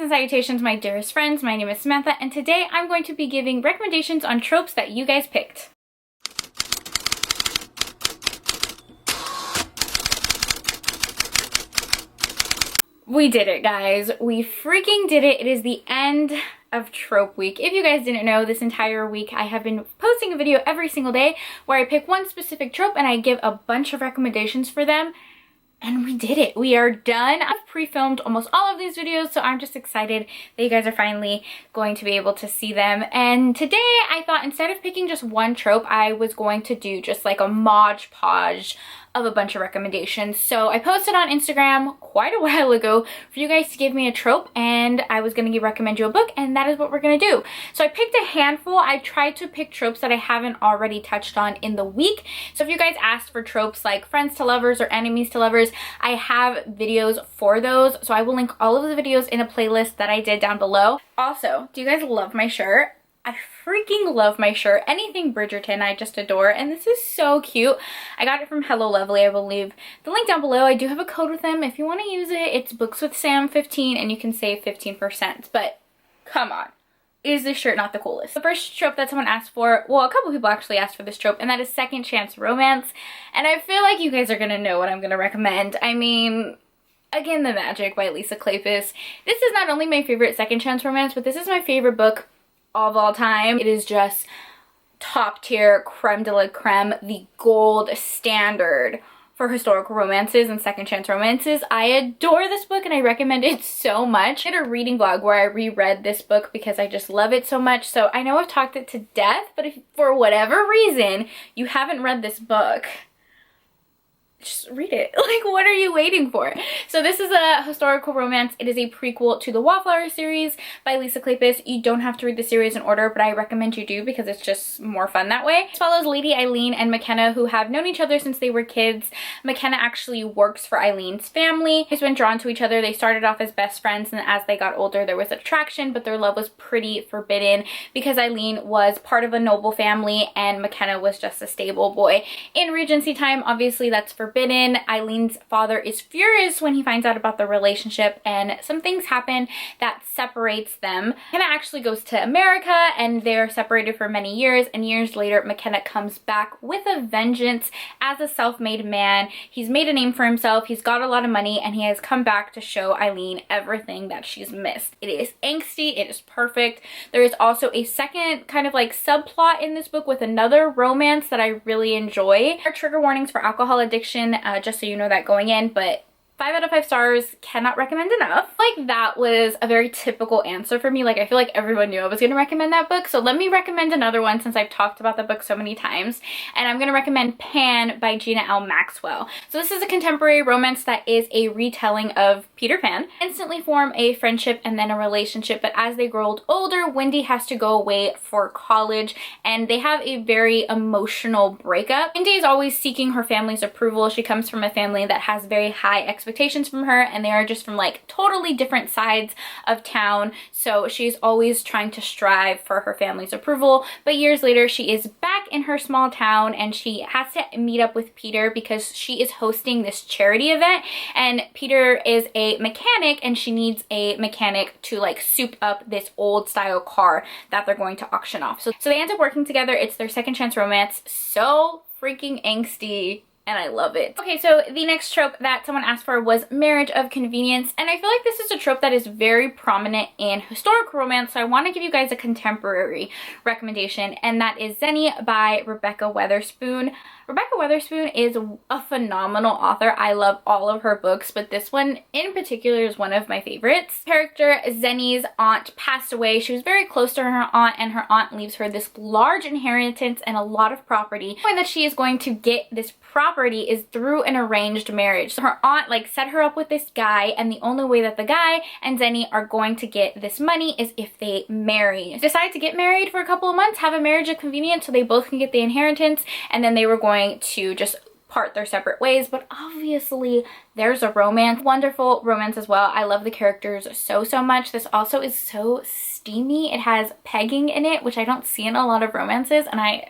and salutations, my dearest friends. My name is Samantha, and today I'm going to be giving recommendations on tropes that you guys picked. We did it, guys. We freaking did it. It is the end of Trope Week. If you guys didn't know, this entire week I have been posting a video every single day where I pick one specific trope and I give a bunch of recommendations for them. And we did it. We are done. I've pre-filmed almost all of these videos, so I'm just excited that you guys are finally going to be able to see them. And today I thought instead of picking just one trope, I was going to do just like a Mod Podge of a bunch of recommendations. So I posted on Instagram quite a while ago for you guys to give me a trope, and I was going to recommend you a book, and that is what we're going to do. So I picked a handful. I tried to pick tropes that I haven't already touched on in the week. So if you guys asked for tropes like friends to lovers or enemies to lovers, I have videos for those. So I will link all of the videos in a playlist that I did down below. Also, do you guys love my shirt? I freaking love my shirt. Anything Bridgerton I just adore, and this is so cute. I got it from Hello Lovely. I will leave the link down below. I do have a code with them if you want to use it. It's bookswithsam15 and you can save 15%. But come on, is this shirt not the coolest? The first trope that someone asked for, well, a couple people actually asked for this trope, and that is second chance romance. And I feel like you guys are gonna know what I'm gonna recommend. I mean, again, The Magic by Lisa Kleypas. This is not only my favorite second chance romance, but this is my favorite book of all time. It is just top tier, creme de la creme, the gold standard for historical romances and second chance romances. I adore this book and I recommend it so much. I did a reading vlog where I reread this book because I just love it so much. So I know I've talked it to death, but if for whatever reason you haven't read this book, just read it. Like, what are you waiting for? So this is a historical romance. It is a prequel to the Wallflower series by Lisa Kleypas. You don't have to read the series in order, but I recommend you do because it's just more fun that way. It follows Lady Eileen and McKenna, who have known each other since they were kids. McKenna actually works for Eileen's family. They've been drawn to each other. They started off as best friends, and as they got older there was attraction, but their love was pretty forbidden because Eileen was part of a noble family and McKenna was just a stable boy. In Regency time, obviously that's forbidden. Eileen's father is furious when he finds out about the relationship, and some things happen that separates them. McKenna actually goes to America and they're separated for many years, and years later McKenna comes back with a vengeance as a self-made man. He's made a name for himself, he's got a lot of money, and he has come back to show Eileen everything that she's missed. It is angsty, it is perfect. There is also a second kind of like subplot in this book with another romance that I really enjoy. There are trigger warnings for alcohol addiction, just so you know that going in, but 5 out of 5 stars, cannot recommend enough. Like, that was a very typical answer for me. Like, I feel like everyone knew I was gonna recommend that book, so let me recommend another one since I've talked about the book so many times. And I'm gonna recommend Pan by Gina L. Maxwell. So this is a contemporary romance that is a retelling of Peter Pan. Instantly form a friendship and then a relationship, but as they grow older, Wendy has to go away for college and they have a very emotional breakup. Wendy is always seeking her family's approval. She comes from a family that has very high expectations from her, and they are just from like totally different sides of town, so she's always trying to strive for her family's approval. But years later she is back in her small town and she has to meet up with Peter because she is hosting this charity event, and Peter is a mechanic and she needs a mechanic to like soup up this old style car that they're going to auction off. So they end up working together. It's their second chance romance. So freaking angsty, and I love it. Okay, so the next trope that someone asked for was marriage of convenience, and I feel like this is a trope that is very prominent in historical romance, so I want to give you guys a contemporary recommendation, and that is Zenny by Rebecca Weatherspoon. Rebecca Weatherspoon is a phenomenal author. I love all of her books, but this one in particular is one of my favorites. Character Zenny's aunt passed away. She was very close to her aunt, and her aunt leaves her this large inheritance and a lot of property. The way that she is going to get this property is through an arranged marriage. So her aunt like set her up with this guy, and the only way that the guy and Zenny are going to get this money is if they marry. Decide to get married for a couple of months, have a marriage of convenience so they both can get the inheritance, and then they were going to just part their separate ways. But obviously there's a romance, wonderful romance as well. I love the characters so much. This also is so steamy. It has pegging in it, which I don't see in a lot of romances, and I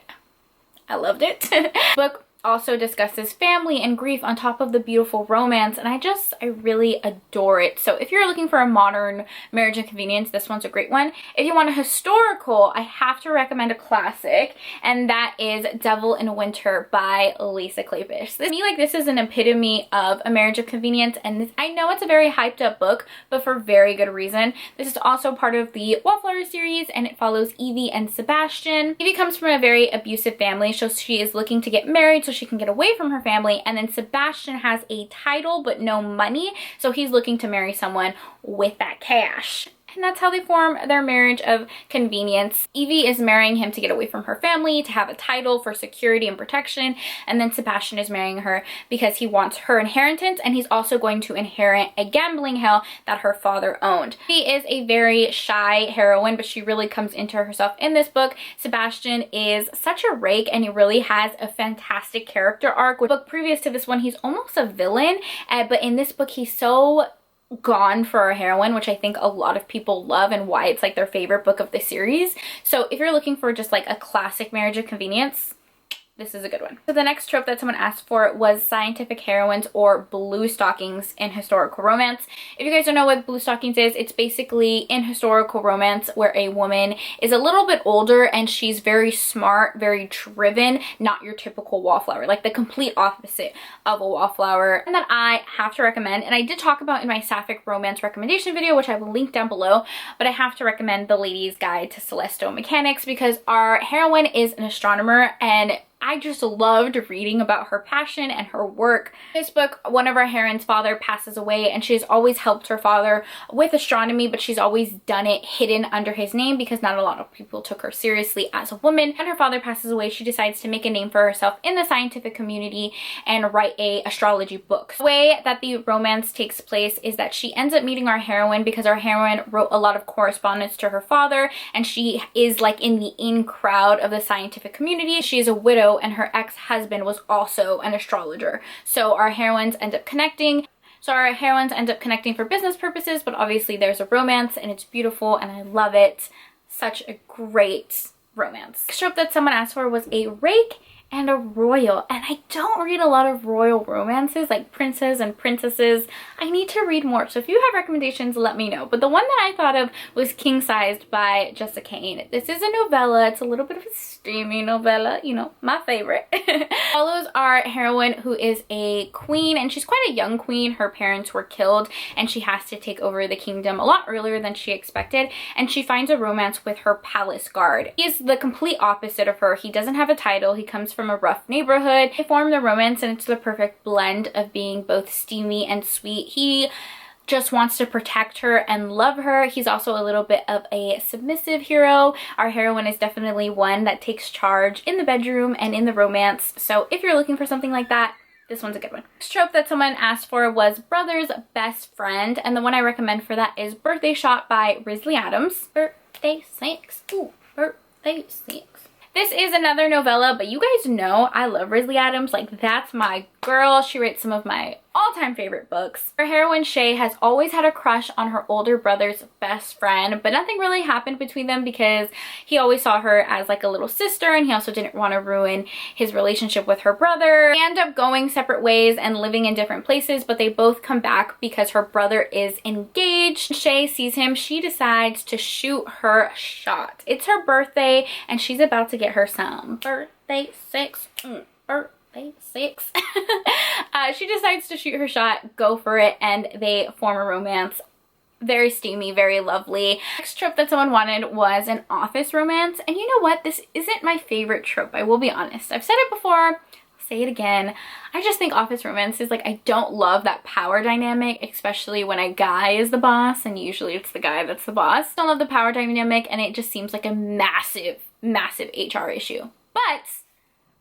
loved it. Book also discusses family and grief on top of the beautiful romance, and I really adore it. So if you're looking for a modern marriage and convenience, this one's a great one. If you want a historical, I have to recommend a classic, and that is Devil in Winter by Lisa Kleypas. To me, like, this is an epitome of a marriage of convenience, and this, I know it's a very hyped up book, but for very good reason. This is also part of the Wallflower series, and it follows Evie and Sebastian. Evie comes from a very abusive family, so she is looking to get married so she can get away from her family, and then Sebastian has a title but no money, so he's looking to marry someone with that cash. And that's how they form their marriage of convenience. Evie is marrying him to get away from her family, to have a title for security and protection, and then Sebastian is marrying her because he wants her inheritance, and he's also going to inherit a gambling hell that her father owned. She is a very shy heroine, but she really comes into herself in this book. Sebastian is such a rake, and he really has a fantastic character arc. The book previous to this one, he's almost a villain, but in this book, he's so gone for our heroine, which I think a lot of people love and why it's like their favorite book of the series. So if you're looking for just like a classic marriage of convenience, this is a good one. So the next trope that someone asked for was scientific heroines or blue stockings in historical romance. If you guys don't know what blue stockings is, it's basically in historical romance where a woman is a little bit older and she's very smart, very driven, not your typical wallflower, like the complete opposite of a wallflower. And that I have to recommend, and I did talk about in my sapphic romance recommendation video, which I will link down below, but I have to recommend The Lady's Guide to Celestial Mechanics because our heroine is an astronomer, and I just loved reading about her passion and her work. In this book, one of our heroine's father passes away, and she's always helped her father with astronomy, but she's always done it hidden under his name because not a lot of people took her seriously as a woman. And her father passes away, she decides to make a name for herself in the scientific community and write a astrology book. The way that the romance takes place is that she ends up meeting our heroine because our heroine wrote a lot of correspondence to her father, and she is like in the in crowd of the scientific community. She is a widow, and her ex-husband was also an astrologer. So our heroines end up connecting. For business purposes, but obviously there's a romance, and it's beautiful, and I love it. Such a great romance. The trope that someone asked for was a rake and a royal, and I don't read a lot of royal romances like princes and princesses. I need to read more, so if you have recommendations, let me know. But the one that I thought of was King Sized by Jessica Kane. This is a novella. It's a little bit of a steamy novella, you know, my favorite. Follows our heroine, who is a queen, and she's quite a young queen. Her parents were killed, and she has to take over the kingdom a lot earlier than she expected, and she finds a romance with her palace guard. He is the complete opposite of her. He doesn't have a title. He comes from a rough neighborhood. They form the romance, and it's the perfect blend of being both steamy and sweet. He just wants to protect her and love her. He's also a little bit of a submissive hero. Our heroine is definitely one that takes charge in the bedroom and in the romance. So if you're looking for something like that, this one's a good one. Next trope that someone asked for was brother's best friend, and the one I recommend for that is Birthday Shot by Risley Adams. Birthday 6. Ooh, birthday 6. This is another novella, but you guys know I love Risley Adams. Like, that's my girl. She writes some of my all-time favorite books. Our heroine Shay has always had a crush on her older brother's best friend, but nothing really happened between them because he always saw her as like a little sister, and he also didn't want to ruin his relationship with her brother. They end up going separate ways and living in different places, but they both come back because her brother is engaged. Shay sees him. She decides to shoot her shot. It's her birthday, and she's about to get her some birthday 6. Birthday 6. She decides to shoot her shot, go for it, and they form a romance. Very steamy, very lovely. Next trope that someone wanted was an office romance, and you know what? This isn't my favorite trope, I will be honest. I've said it before, I'll say it again. I just think office romances, like, I don't love that power dynamic, especially when a guy is the boss, and usually it's the guy that's the boss. I don't love the power dynamic, and it just seems like a massive HR issue. But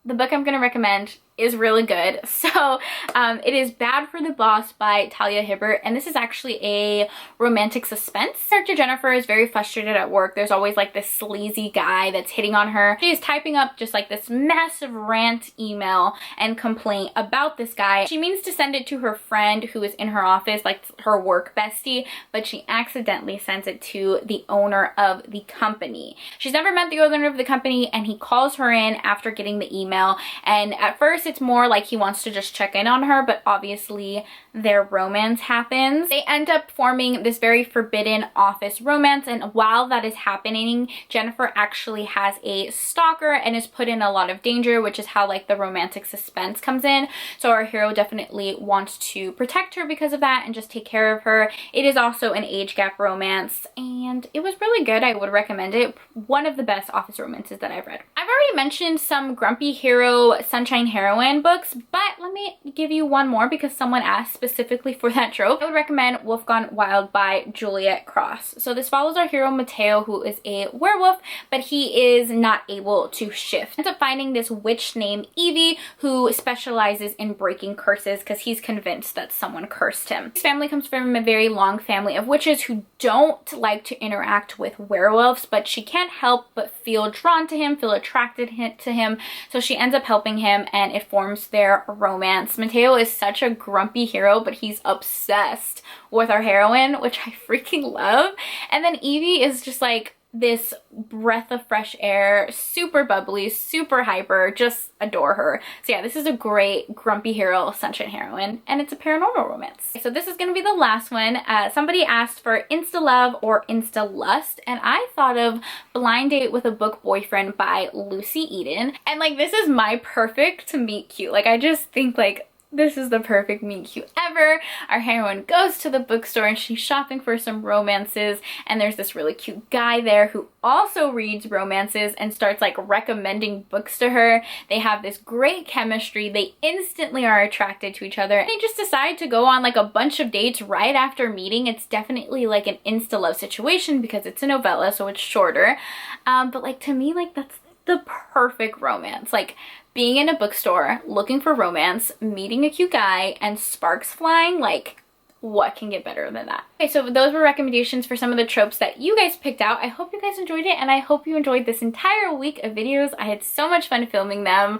the book I'm going to recommend is really good. So it is Bad for the Boss by Talia Hibbert, and this is actually a romantic suspense. Character Jennifer is very frustrated at work. There's always like this sleazy guy that's hitting on her. She is typing up just like this massive rant email and complaint about this guy. She means to send it to her friend who is in her office, like her work bestie, but she accidentally sends it to the owner of the company. She's never met the owner of the company, and he calls her in after getting the email, and at first first it's more like he wants to just check in on her, but obviously their romance happens. They end up forming this very forbidden office romance, and while that is happening, Jennifer actually has a stalker and is put in a lot of danger, which is how like the romantic suspense comes in. So our hero definitely wants to protect her because of that and just take care of her. It is also an age gap romance, and it was really good. I would recommend it. One of the best office romances that I've read. I've already mentioned some grumpy hero, sunshine heroine books, but let me give you one more because someone asked specifically for that trope. I would recommend Wolf Gone Wild by Juliet Cross. So this follows our hero Mateo, who is a werewolf, but he is not able to shift. He ends up finding this witch named Evie who specializes in breaking curses because he's convinced that someone cursed him. His family comes from a very long family of witches who don't like to interact with werewolves, but she can't help but feel drawn to him, feel attracted to him, so she ends up helping him and it forms their romance. Mateo is such a grumpy hero, but he's obsessed with our heroine, which I freaking love. And then Evie is just like this breath of fresh air, super bubbly, super hyper, just adore her. So yeah, this is a great grumpy hero, sunshine heroine, and it's a paranormal romance. So this is gonna be the last one. Somebody asked for Insta Love or Insta Lust, and I thought of Blind Date with a Book Boyfriend by Lucy Eden. And like, this is my perfect meet cute. Like, I just think like, this is the perfect meet cute ever. Our heroine goes to the bookstore and she's shopping for some romances, and there's this really cute guy there who also reads romances and starts like recommending books to her. They have this great chemistry. They instantly are attracted to each other. They just decide to go on like a bunch of dates right after meeting. It's definitely like an insta love situation because it's a novella, so it's shorter. But like, to me, like, that's the perfect romance. Like, being in a bookstore, looking for romance, meeting a cute guy, and sparks flying, like, what can get better than that? Okay, so those were recommendations for some of the tropes that you guys picked out. I hope you guys enjoyed it, and I hope you enjoyed this entire week of videos. I had so much fun filming them.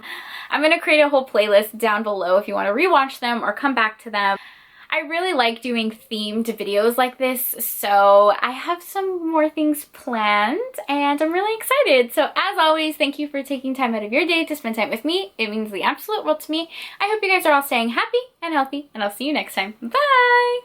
I'm gonna create a whole playlist down below if you want to rewatch them or come back to them. I really like doing themed videos like this, so I have some more things planned and I'm really excited. So as always, thank you for taking time out of your day to spend time with me. It means the absolute world to me. I hope you guys are all staying happy and healthy, and I'll see you next time. Bye!